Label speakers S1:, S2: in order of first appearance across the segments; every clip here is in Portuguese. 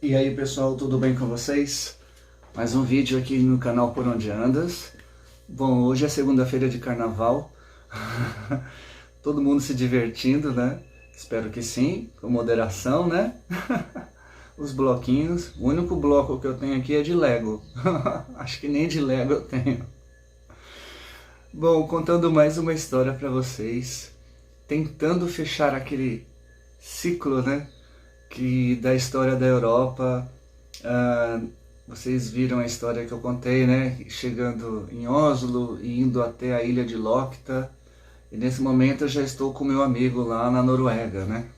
S1: E aí pessoal, tudo bem com vocês? Mais um vídeo aqui no canal Por Onde Andas. Bom, hoje é segunda-feira de carnaval. Todo mundo se divertindo, né? Espero que sim, com moderação, né? Os bloquinhos. O único bloco que eu tenho aqui é de Lego. Acho que nem de Lego eu tenho. Bom, contando mais uma história para vocês. Tentando fechar aquele ciclo, né? Da história da Europa. Vocês viram a história que eu contei, né? Chegando em Oslo e indo até a ilha de Lokta. E nesse momento eu já estou com meu amigo lá na Noruega, né?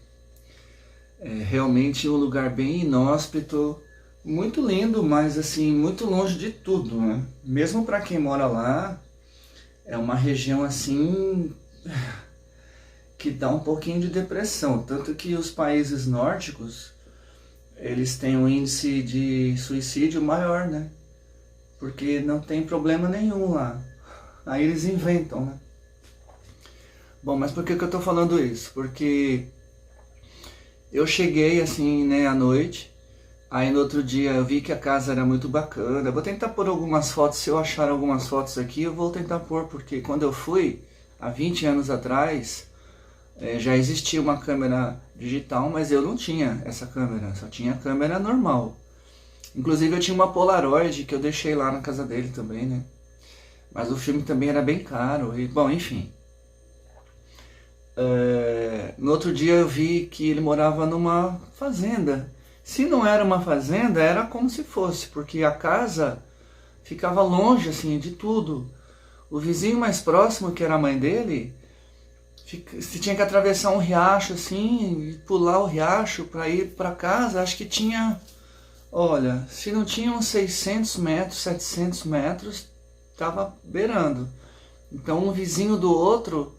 S1: É realmente um lugar bem inóspito, muito lindo, mas assim, muito longe de tudo, né? Mesmo para quem mora lá, é uma região assim que dá um pouquinho de depressão. Tanto que os países nórdicos, eles têm um índice de suicídio maior, né? Porque não tem problema nenhum lá. Aí eles inventam, né? Bom, mas por que eu tô falando isso? Porque eu cheguei assim, né, à noite. Aí no outro dia eu vi que a casa era muito bacana. Eu vou tentar pôr algumas fotos, se eu achar algumas fotos aqui, eu vou tentar pôr. Porque quando eu fui, há 20 anos atrás, já existia uma câmera digital, mas eu não tinha essa câmera, só tinha câmera normal. Inclusive eu tinha uma Polaroid que eu deixei lá na casa dele também, né? Mas o filme também era bem caro, e bom, enfim. No outro dia eu vi que ele morava numa fazenda. Se não era uma fazenda, era como se fosse, porque a casa ficava longe assim de tudo. O vizinho mais próximo, que era a mãe dele, você tinha que atravessar um riacho assim, e pular o riacho para ir para casa. Acho que tinha, olha, se não tinha uns 600 metros, 700 metros, estava beirando. Então um vizinho do outro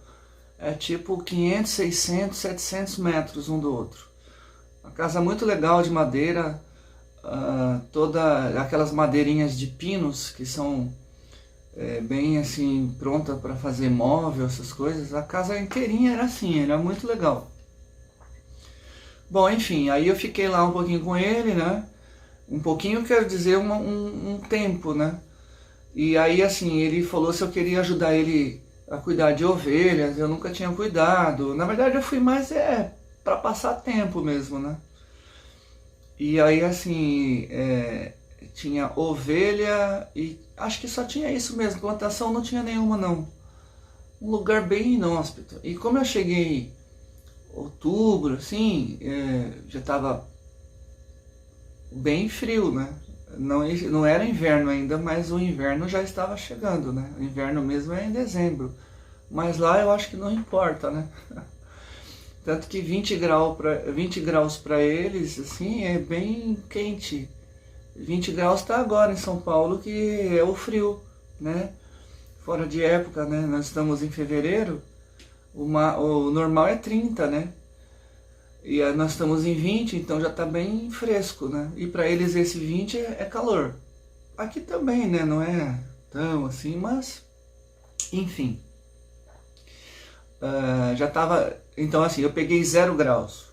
S1: é tipo 500, 600, 700 metros um do outro. Uma casa muito legal de madeira, toda aquelas madeirinhas de pinos que são bem assim, pronta para fazer móvel, essas coisas. A casa inteirinha era assim, era muito legal. Bom, enfim, aí eu fiquei lá um pouquinho com ele, né? Um pouquinho quer dizer um tempo, né? E aí assim, ele falou se eu queria ajudar ele a cuidar de ovelhas. Eu nunca tinha cuidado. Na verdade eu fui mais para passar tempo mesmo, né? E aí assim, tinha ovelha e acho que só tinha isso mesmo, plantação não tinha nenhuma não. Um lugar bem inóspito. E como eu cheguei em outubro, assim, já estava bem frio, né? Não era inverno ainda, mas o inverno já estava chegando, né? O inverno mesmo é em dezembro. Mas lá eu acho que não importa, né? Tanto que 20 graus para eles, assim, é bem quente. 20 graus está agora em São Paulo, que é o frio, né? Fora de época, né? Nós estamos em fevereiro, o normal é 30, né? E nós estamos em 20, então já está bem fresco, né? E para eles esse 20 é calor. Aqui também, né? Não é tão assim, mas enfim. Já estava, então assim, eu peguei 0 graus.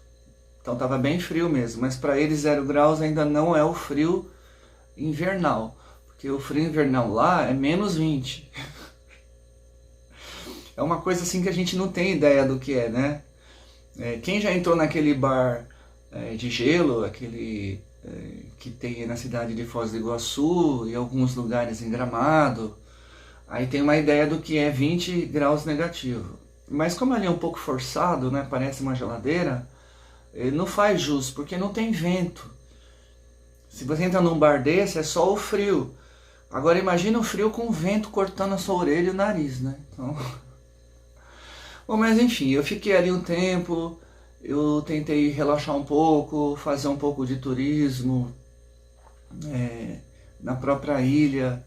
S1: Então estava bem frio mesmo, mas para eles 0 graus ainda não é o frio invernal, porque o frio invernal lá é menos 20. É uma coisa assim que a gente não tem ideia do que é, né? Quem já entrou naquele bar de gelo, aquele que tem na cidade de Foz do Iguaçu e alguns lugares em Gramado, aí tem uma ideia do que é 20 graus negativo. Mas como ali é um pouco forçado, né? Parece uma geladeira, ele não faz jus, porque não tem vento. Se você entra num bar desse, é só o frio. Agora imagina o frio com o vento cortando a sua orelha e o nariz, né? Então... Bom, mas enfim, eu fiquei ali um tempo, eu tentei relaxar um pouco, fazer um pouco de turismo na própria ilha.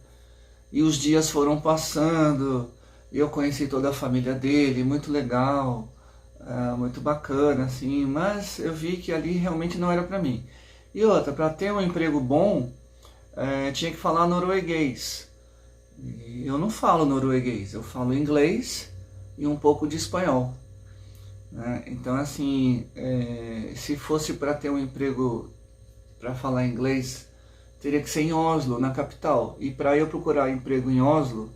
S1: E os dias foram passando, e eu conheci toda a família dele, muito legal, muito bacana, assim, mas eu vi que ali realmente não era para mim. E outra, para ter um emprego bom, tinha que falar norueguês. E eu não falo norueguês, eu falo inglês e um pouco de espanhol, né? Então assim, se fosse para ter um emprego para falar inglês teria que ser em Oslo, na capital. E para eu procurar emprego em Oslo,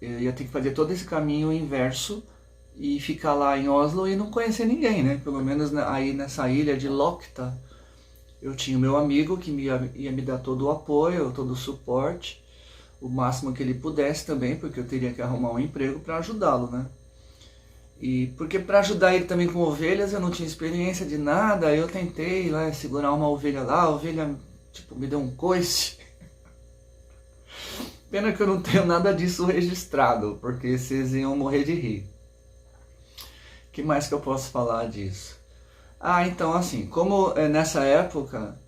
S1: eu ia ter que fazer todo esse caminho inverso e ficar lá em Oslo e não conhecer ninguém, né? Pelo menos aí nessa ilha de Lokta, eu tinha o meu amigo que ia me dar todo o apoio, todo o suporte, o máximo que ele pudesse também, porque eu teria que arrumar um emprego para ajudá-lo, né? E porque para ajudar ele também com ovelhas eu não tinha experiência de nada, eu tentei lá segurar uma ovelha lá, a ovelha tipo me deu um coice. Pena que eu não tenho nada disso registrado, porque vocês iam morrer de rir. O que mais que eu posso falar disso? Ah, então assim, como nessa época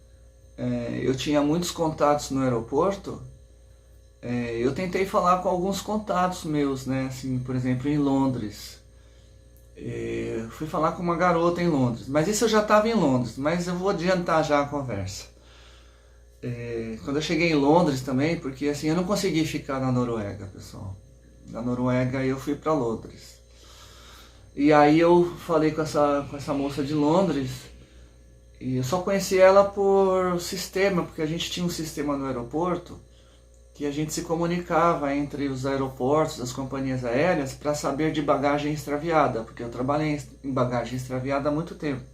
S1: eu tinha muitos contatos no aeroporto, eu tentei falar com alguns contatos meus, né? Assim, por exemplo, em Londres. Fui falar com uma garota em Londres, mas isso eu já estava em Londres, mas eu vou adiantar já a conversa. Quando eu cheguei em Londres também, porque assim, eu não consegui ficar na Noruega, pessoal. Da Noruega eu fui para Londres. E aí eu falei com essa moça de Londres, e eu só conheci ela por sistema, porque a gente tinha um sistema no aeroporto, que a gente se comunicava entre os aeroportos, as companhias aéreas, para saber de bagagem extraviada, porque eu trabalhei em bagagem extraviada há muito tempo.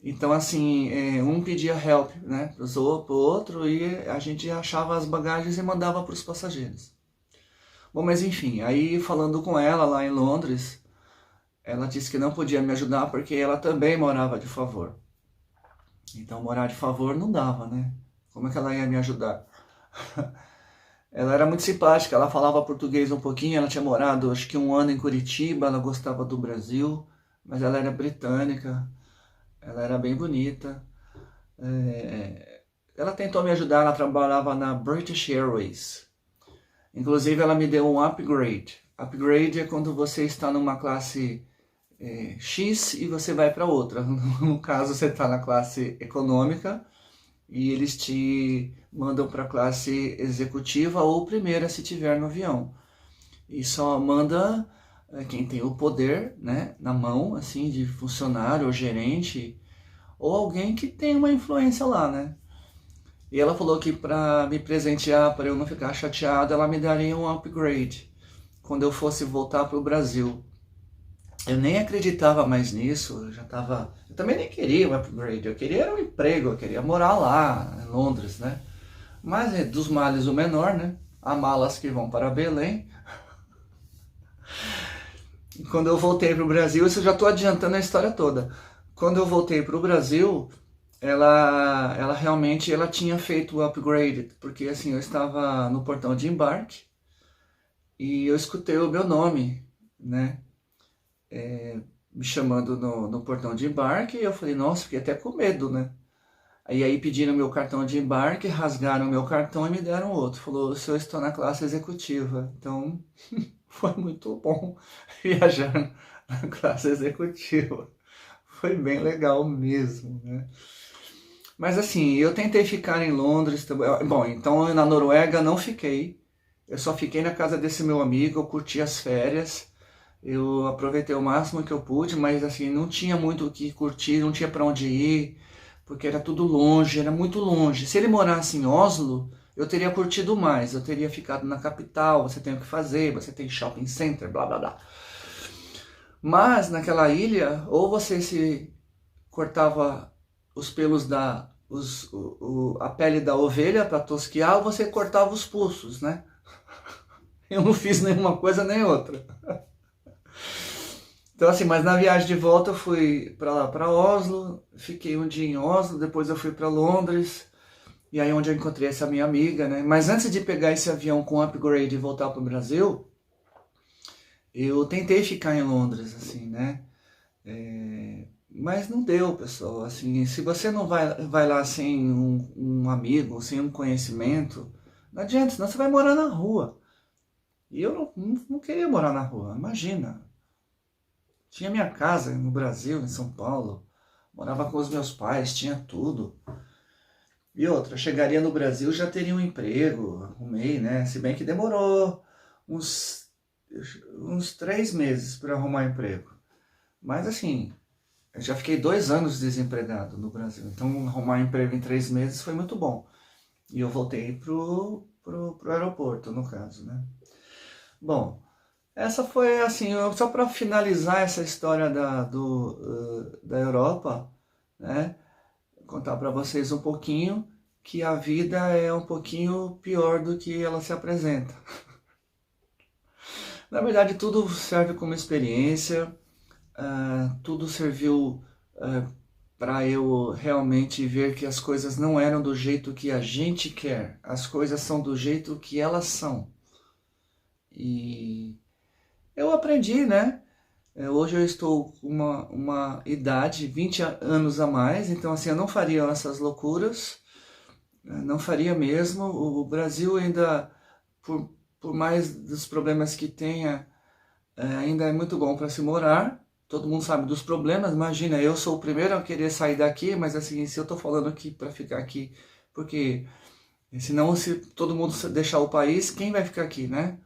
S1: Então assim, um pedia help, né, pro outro, e a gente achava as bagagens e mandava para os passageiros. Bom, mas enfim, aí falando com ela lá em Londres, ela disse que não podia me ajudar porque ela também morava de favor. Então morar de favor não dava, né? Como é que ela ia me ajudar? Ela era muito simpática, ela falava português um pouquinho, ela tinha morado acho que 1 ano em Curitiba, ela gostava do Brasil, mas ela era britânica, ela era bem bonita. Ela tentou me ajudar, ela trabalhava na British Airways. Inclusive ela me deu um upgrade. Upgrade é quando você está numa classe X e você vai para outra. No caso você está na classe econômica e eles te mandam para a classe executiva ou primeira se tiver no avião. E só manda quem tem o poder, né, na mão, assim, de funcionário ou gerente, ou alguém que tem uma influência lá, né? E ela falou que para me presentear, para eu não ficar chateado, ela me daria um upgrade quando eu fosse voltar para o Brasil. Eu nem acreditava mais nisso, eu também nem queria um upgrade, eu queria um emprego, eu queria morar lá, em Londres, né? Mas dos males o menor, né? Há malas que vão para Belém. E quando eu voltei para o Brasil, isso eu já estou adiantando a história toda. Quando eu voltei para o Brasil, ela realmente tinha feito o upgrade, porque assim, eu estava no portão de embarque e eu escutei o meu nome, né? Me chamando no portão de embarque, e eu falei, nossa, fiquei até com medo, né? Aí pediram meu cartão de embarque, rasgaram meu cartão e me deram outro. Falou, o senhor está na classe executiva. Então, foi muito bom viajar na classe executiva. Foi bem legal mesmo, né? Mas assim, eu tentei ficar em Londres também. Bom, então na Noruega não fiquei. Eu só fiquei na casa desse meu amigo, eu curti as férias. Eu aproveitei o máximo que eu pude, mas assim, não tinha muito o que curtir, não tinha para onde ir, porque era tudo longe, era muito longe. Se ele morasse em Oslo, eu teria curtido mais, eu teria ficado na capital, você tem o que fazer, você tem shopping center, blá blá blá. Mas naquela ilha, ou você se cortava os pelos a pele da ovelha para tosquiar, ou você cortava os pulsos, né? Eu não fiz nenhuma coisa nem outra. Então assim, mas na viagem de volta eu fui para lá, para Oslo, fiquei um dia em Oslo, depois eu fui para Londres, e aí onde eu encontrei essa minha amiga, né? Mas antes de pegar esse avião com upgrade e voltar para o Brasil, eu tentei ficar em Londres, assim, né? Mas não deu, pessoal. Assim, se você não vai lá sem um amigo, sem um conhecimento, não adianta, senão você vai morar na rua. E eu não queria morar na rua, imagina. Tinha minha casa no Brasil, em São Paulo, morava com os meus pais, tinha tudo. E outra, chegaria no Brasil, já teria um emprego, arrumei, né? Se bem que demorou uns 3 meses para arrumar emprego. Mas assim, Eu já fiquei 2 anos desempregado no Brasil, então arrumar emprego em 3 meses foi muito bom. E eu voltei pro aeroporto, no caso, né? Bom, essa foi assim, só para finalizar essa história da Europa, né? Contar para vocês um pouquinho que a vida é um pouquinho pior do que ela se apresenta. Na verdade, tudo serve como experiência, tudo serviu para eu realmente ver que as coisas não eram do jeito que a gente quer, as coisas são do jeito que elas são. E eu aprendi, né? Hoje eu estou com uma idade, 20 anos a mais, então assim, eu não faria essas loucuras, não faria mesmo. O Brasil ainda, por mais dos problemas que tenha, ainda é muito bom para se morar. Todo mundo sabe dos problemas, imagina, eu sou o primeiro a querer sair daqui, mas assim, se eu estou falando aqui para ficar aqui, porque senão se todo mundo deixar o país, quem vai ficar aqui, né?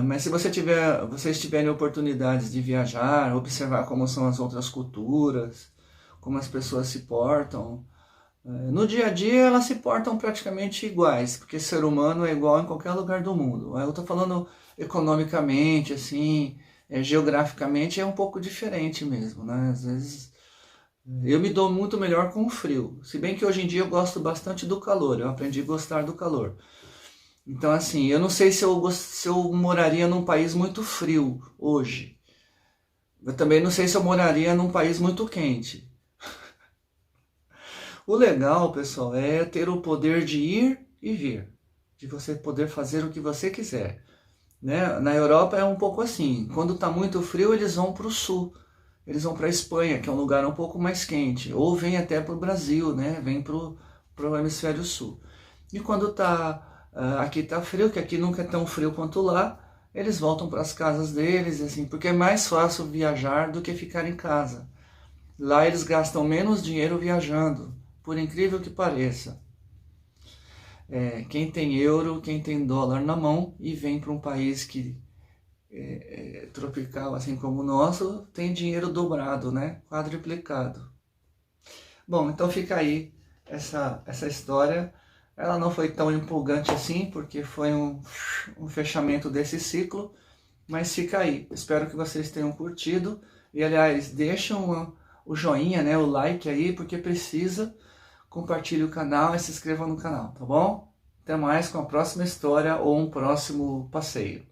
S1: Mas se vocês tiverem oportunidades de viajar, observar como são as outras culturas, como as pessoas se portam, no dia a dia elas se portam praticamente iguais, porque ser humano é igual em qualquer lugar do mundo. Eu estou falando economicamente, assim, geograficamente é um pouco diferente mesmo, né? Às vezes eu me dou muito melhor com o frio, se bem que hoje em dia eu gosto bastante do calor, eu aprendi a gostar do calor. Então, assim, eu não sei se eu moraria num país muito frio hoje. Eu também não sei se eu moraria num país muito quente. O legal, pessoal, é ter o poder de ir e vir. De você poder fazer o que você quiser. Né? Na Europa é um pouco assim. Quando está muito frio, eles vão para o sul. Eles vão para a Espanha, que é um lugar um pouco mais quente. Ou vem até para o Brasil, né? Vem para o hemisfério sul. E quando aqui tá frio, que aqui nunca é tão frio quanto lá, eles voltam para as casas deles, assim, porque é mais fácil viajar do que ficar em casa. Lá eles gastam menos dinheiro viajando, por incrível que pareça. Quem tem euro, quem tem dólar na mão e vem para um país que tropical, assim como o nosso, tem dinheiro dobrado, né? Quadruplicado. Bom, então fica aí essa história. Ela não foi tão empolgante assim, porque foi um fechamento desse ciclo, mas fica aí. Espero que vocês tenham curtido. E, aliás, deixam o joinha, né, o like aí, porque precisa. Compartilhe o canal e se inscreva no canal, tá bom? Até mais com a próxima história ou um próximo passeio.